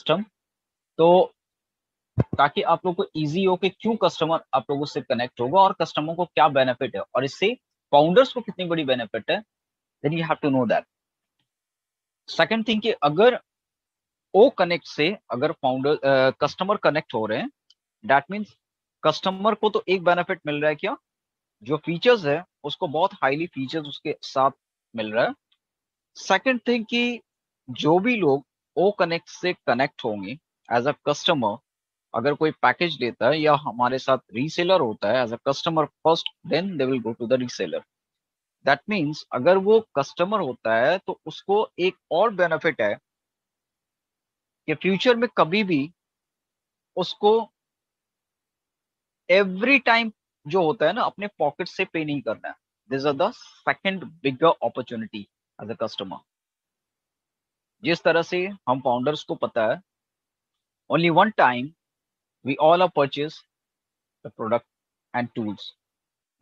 System, तो ताकि आप लोग को इजी हो कि क्यों कस्टमर आप लोगों से कनेक्ट होगा और कस्टमर को क्या बेनिफिट है और इससे फाउंडर्स को कितनी बड़ी बेनिफिट है, then you have to know that. Second thing कि अगर ओ कनेक्ट से अगर फाउंडर कस्टमर कनेक्ट हो रहे हैं, दैट मीन्स कस्टमर को तो एक बेनिफिट मिल रहा है, क्या, जो फीचर्स है उसको बहुत हाईली फीचर्स उसके साथ मिल रहा है। सेकंड थिंग कि जो भी लोग ओ कनेक्ट से कनेक्ट होंगे एज अ कस्टमर, अगर कोई पैकेज लेता है या हमारे साथ रीसेलर होता है as a customer first, then they will go to the reseller. That means अगर वो कस्टमर होता है तो उसको एक और बेनिफिट है कि फ्यूचर में कभी भी उसको एवरी टाइम जो होता है ना अपने पॉकेट से पे नहीं करना है। This are the second bigger opportunity as a customer. जिस तरह से हम फाउंडर्स को पता है, only one time we all are purchase the product and tools,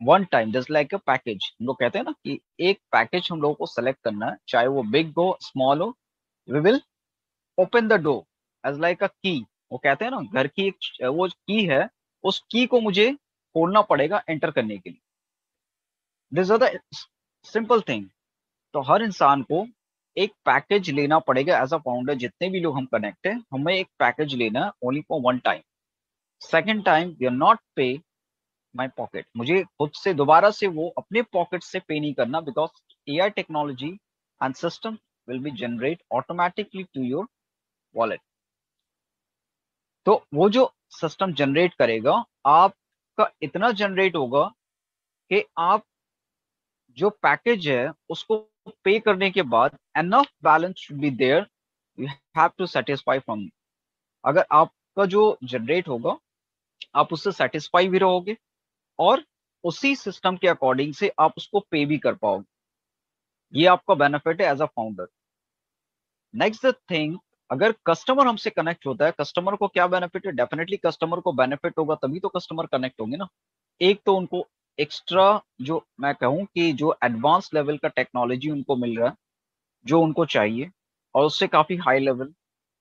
one time, just like a package. हम लोग कहते हैं ना कि एक पैकेज हम लोगों को सेलेक्ट करना है, चाहे वो बिग हो स्मॉल हो, we will open the door as like a key. वो कहते हैं ना घर की एक वो की है, उस की को मुझे खोलना पड़ेगा एंटर करने के लिए। This are the simple thing. तो हर इंसान को एक पैकेज लेना पड़ेगा एज अ फाउंडर। जितने भी लोग हम कनेक्ट हैं, हमें एक पैकेज लेना है only for one time. Second time we are not pay my pocket, मुझे खुद से दोबारा से वो अपने पॉकेट से पे नहीं करना, because AI technology and system will be generate automatically to your wallet. तो वो जो सिस्टम जनरेट करेगा, आपका इतना जनरेट होगा कि आप जो पैकेज है उसको पे करने के बाद enough balance should be there, you have to satisfy from. अगर आपका जो जनरेट होगा आप उससे सेटिस्फाई भी रहोगे और उसी सिस्टम के अकॉर्डिंग से आप उसको पे भी कर पाओगे। ये आपका बेनिफिट है as a founder. Next thing, अगर कस्टमर हमसे कनेक्ट होता है, कस्टमर को क्या बेनिफिट है, डेफिनेटली कस्टमर को बेनिफिट होगा तभी तो कस्टमर कनेक्ट होंगे ना। एक तो उनको एक्स्ट्रा, जो मैं कहूँ कि जो एडवांस लेवल का टेक्नोलॉजी उनको मिल रहा है जो उनको चाहिए, और उससे काफी हाई लेवल।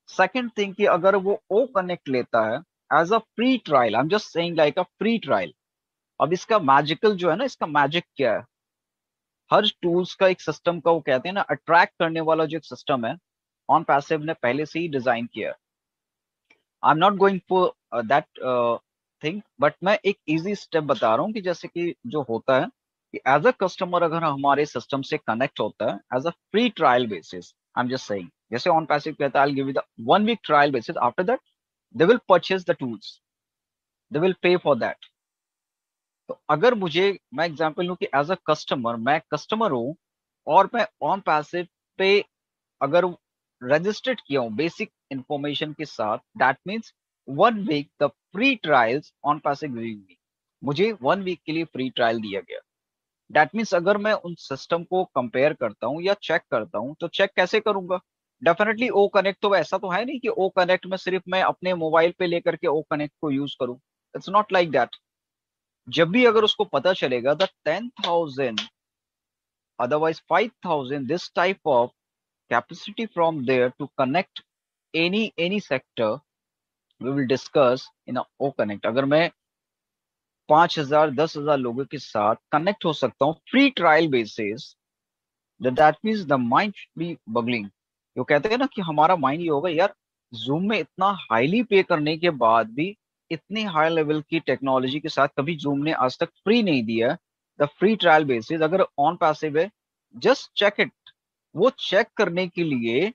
सेकंड थिंग कि अगर वो ओ कनेक्ट लेता है as a free trial, I am just saying like a free trial. अब इसका मैजिकल जो है ना, इसका मैजिक क्या है, हर टूल्स का एक सिस्टम का वो कहते हैं ना अट्रैक्ट करने वाला जो एक सिस्टम है, ऑन पैसिव ने पहले से ही डिजाइन किया है। I am not going for that thing, but मैं एक इजी स्टेप बता रहा हूँ कि जैसे कि जो होता है कि एज अ कस्टमर अगर हमारे सिस्टम से कनेक्ट होता है as a free trial basis, I am just saying, जैसे ऑन पैसिव कहता है I give you the 1 week trial basis, after that they will purchase the tools, they will pay for that. तो अगर मुझे, मैं example लूं कि as a customer, मैं कस्टमर हूं और मैं ऑन पैसिव पे अगर रजिस्टर्ड किया हूं बेसिक इंफॉर्मेशन के साथ, that means 1 week the free trials OnPassive giving me, मुझे 1 वीक के लिए फ्री ट्रायल दिया गया। दैट मीन्स अगर मैं उन सिस्टम को कंपेयर करता हूं या चेक करता हूं, तो चेक कैसे करूंगा, डेफिनेटली ओ कनेक्ट। तो ऐसा तो है नहीं कि ओ कनेक्ट में सिर्फ मैं अपने मोबाइल पे लेकर के ओ कनेक्ट को यूज करूं, इट्स नॉट लाइक दैट। जब भी अगर उसको पता चलेगा the 10,000, otherwise 5,000 this type of capacity from there to connect any sector, we will discuss in a o connect। अगर मैं 5,000 10,000 लोगों के साथ कनेक्ट हो सकता हूँ free trial basis, that means the mind be boggling. जो कहते हैं ना कि हमारा माइंड ये होगा, यार जूम में इतना हाईली पे करने के बाद भी इतनी हाई लेवल की टेक्नोलॉजी के साथ कभी जूम ने आज तक फ्री नहीं दिया। द फ्री ट्रायल बेसिस अगर ऑन पैसिव है, जस्ट चेक इट। वो चेक करने के लिए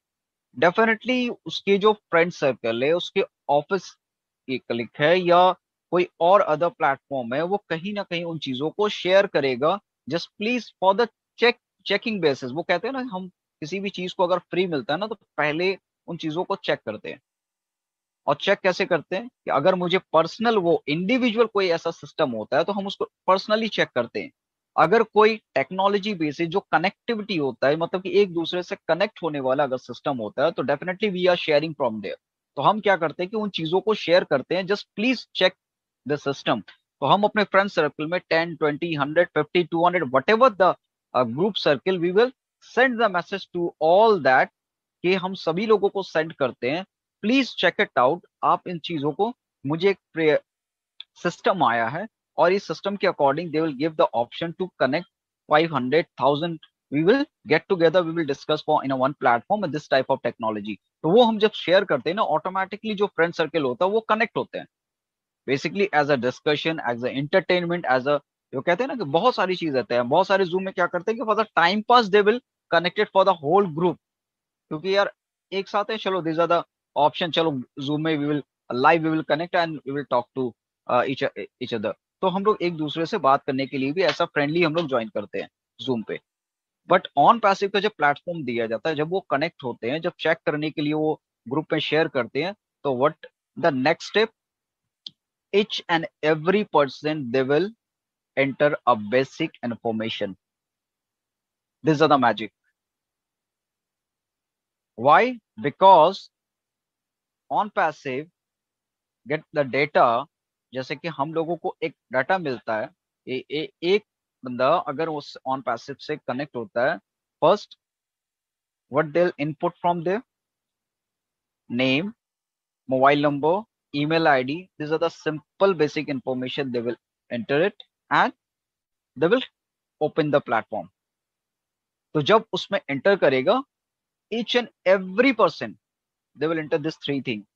डेफिनेटली उसके जो फ्रेंड सर्कल है, उसके ऑफिस की क्लिक है या कोई और अदर प्लेटफॉर्म है, वो कहीं ना कहीं उन चीजों को शेयर करेगा, just please for the checking basis. वो कहते हैं ना, हम किसी भी चीज को अगर फ्री मिलता है ना तो पहले उन चीजों को चेक करते हैं। और चेक कैसे करते हैं कि अगर मुझे पर्सनल वो इंडिविजुअल कोई ऐसा सिस्टम होता है तो हम उसको पर्सनली चेक करते हैं। अगर कोई टेक्नोलॉजी बेसिस जो कनेक्टिविटी होता है, मतलब कि एक दूसरे से कनेक्ट होने वाला अगर सिस्टम होता है, तो definitely we are sharing from there. तो हम क्या करते हैं कि उन चीजों को शेयर करते हैं, just please check the system. तो हम अपने फ्रेंड सर्कल में 10 20 100 50 200 whatever the group circle, we will send the message to all that, कि हम सभी लोगों को सेंड करते हैं प्लीज चेक इट आउट। आप इन चीजों को, मुझे एक सिस्टम आया है और इस सिस्टम के according they will give the option to connect 500,000। We will get together, we will discuss for in one platform this type of technology. तो वो हम जब शेयर करते हैं ना, ऑटोमेटिकली जो फ्रेंड सर्कल होता है वो कनेक्ट होते हैं, basically as a discussion, as a entertainment, as a, जो कहते हैं ना कि बहुत सारी चीज रहते हैं। बहुत सारे जूम में क्या करते हैं कि for the time pass they will connected for the whole group, क्योंकि यार एक साथ है, चलो दिस आर द ऑप्शन, चलो जूम में we will live, we will connect and we will talk to each other. तो हम लोग एक दूसरे से बात करने के लिए भी ऐसा फ्रेंडली हम लोग ज्वाइन करते हैं जूम पे। बट ऑन पैसिव का जब प्लेटफॉर्म दिया जाता है, जब वो कनेक्ट होते हैं, जब चेक करने के लिए वो ग्रुप में शेयर करते हैं, तो what the next step, each and every person they will enter a basic information. These are the magic. Why? Because on passive get the data, जैसे कि हम लोगों को एक डाटा मिलता है। एक बंदा अगर उस ऑन पैसिव से कनेक्ट होता है, first what they input from there, name, mobile number, email ID. These are the simple basic information they will enter it and they will open the platform. तो जब उसमें एंटर करेगा, each and every person they will enter this three thing.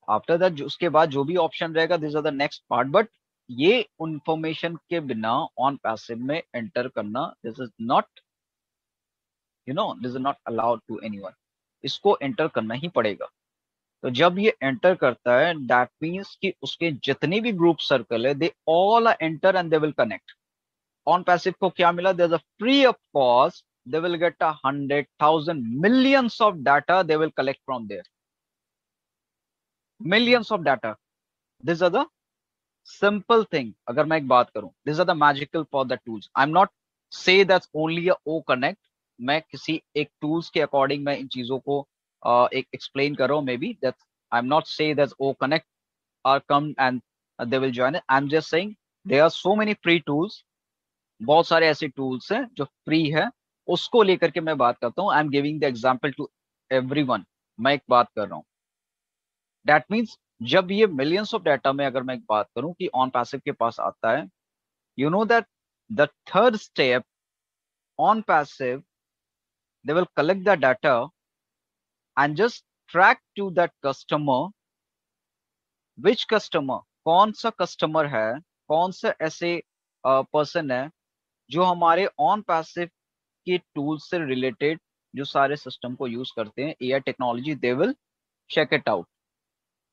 After that उसके बाद जो भी option रहेगा, these are the next part. But ये इंफॉर्मेशन के बिना ऑन पैसिव में एंटर करना, this is not, this is not allowed to anyone. इसको एंटर करना ही पड़ेगा। तो जब ये एंटर करता है, दैट मीन्स कि उसके जितने भी ग्रुप सर्कल है, they all are enter and they will connect. OnPassive को क्या मिला, there is a free of cost, they will get 100,000 millions of data they will collect from there, millions of data. These are the simple thing। अगर मैं एक बात करूं, these are the magical for the tools। I'm not say that's only a O connect। मैं किसी एक tools के according मैं इन चीजों को एक एक्सप्लेन कर रहा हूं, may be that I am not से that's O connect are come and they will join it। I'm just saying there are so many free tools। बहुत सारे ऐसे टूल्स हैं जो फ्री है, उसको लेकर के मैं बात करता हूँ। I am giving the example to everyone. मैं एक बात कर रहा हूँ, दैट मीन्स जब ये मिलियंस ऑफ डाटा में अगर मैं एक बात करूं कि ऑन पैसिव के पास आता है, you know that the third step, OnPassive they will collect the data and just track to that customer, which customer, कौन सा कस्टमर है, कौन सा ऐसे पर्सन है जो हमारे ऑन पैसिव के टूल से रिलेटेड जो सारे सिस्टम को यूज करते हैं, AI technology, they will check it out.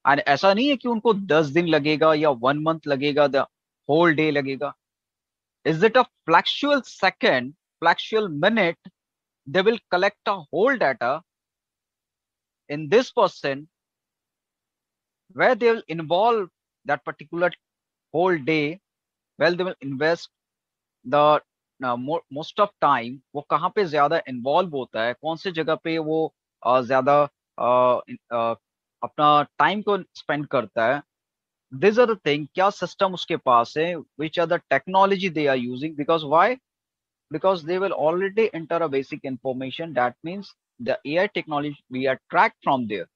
And ऐसा नहीं है कि उनको 10 दिन लगेगा या 1 मंथ लगेगा, द होल डे लगेगा। Is it a fluctual second, fluctual minute, they will collect a whole data in this person, where they will involve that particular whole day, well they will invest the most of time। वो कहाँ पे ज्यादा involve होता है, कौन से जगह पे वो ज्यादा अपना टाइम को स्पेंड करता है, दिस आर द थिंग। क्या सिस्टम उसके पास है, which are the technology they are using, because why, because they will already enter a basic information। That means the AI technology we are tracked from there।